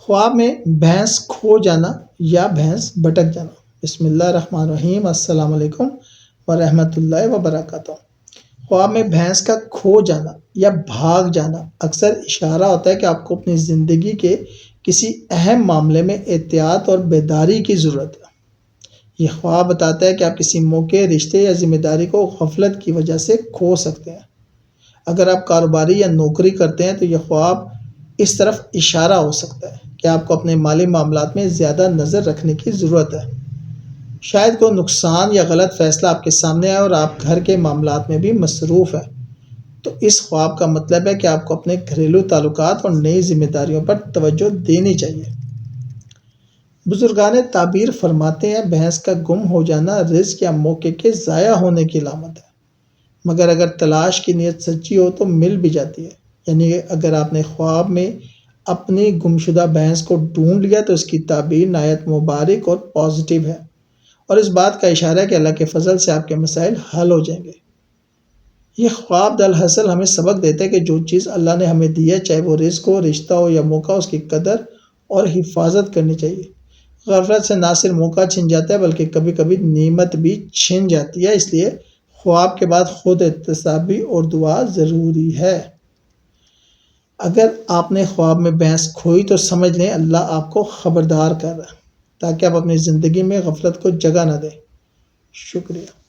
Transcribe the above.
خواب میں بھینس کھو جانا یا بھینس بھٹک جانا۔ بسم اللہ الرحمن الرحیم۔ السلام علیکم ورحمۃ اللہ وبرکاتہ۔ خواب میں بھینس کا کھو جانا یا بھاگ جانا اکثر اشارہ ہوتا ہے کہ آپ کو اپنی زندگی کے کسی اہم معاملے میں احتیاط اور بیداری کی ضرورت ہے۔ یہ خواب بتاتا ہے کہ آپ کسی موقع، رشتے یا ذمہ داری کو غفلت کی وجہ سے کھو سکتے ہیں۔ اگر آپ کاروباری یا نوکری کرتے ہیں تو یہ خواب اس طرف اشارہ ہو سکتا ہے کہ آپ کو اپنے مالی معاملات میں زیادہ نظر رکھنے کی ضرورت ہے۔ شاید کوئی نقصان یا غلط فیصلہ آپ کے سامنے آئے اور آپ گھر کے معاملات میں بھی مصروف ہیں، تو اس خواب کا مطلب ہے کہ آپ کو اپنے گھریلو تعلقات اور نئی ذمہ داریوں پر توجہ دینی چاہیے۔ بزرگان تعبیر فرماتے ہیں، بھینس کا گم ہو جانا رزق یا موقع کے ضائع ہونے کی علامت ہے، مگر اگر تلاش کی نیت سچی ہو تو مل بھی جاتی ہے۔ یعنی اگر آپ نے خواب میں اپنی گمشدہ بھینس کو ڈھونڈ لیا تو اس کی تعبیر نہایت مبارک اور پازیٹیو ہے، اور اس بات کا اشارہ ہے کہ اللہ کے فضل سے آپ کے مسائل حل ہو جائیں گے۔ یہ خواب دراصل ہمیں سبق دیتا ہے کہ جو چیز اللہ نے ہمیں دی ہے، چاہے وہ رزق ہو، رشتہ ہو یا موقع، اس کی قدر اور حفاظت کرنی چاہیے۔ غفلت سے نہ صرف موقع چھن جاتا ہے بلکہ کبھی کبھی نعمت بھی چھن جاتی ہے، اس لیے خواب کے بعد خود احتسابی اور دعا ضروری ہے۔ اگر آپ نے خواب میں بھینس کھوئی تو سمجھ لیں اللہ آپ کو خبردار کر رہا ہے، تاکہ آپ اپنی زندگی میں غفلت کو جگہ نہ دیں۔ شکریہ۔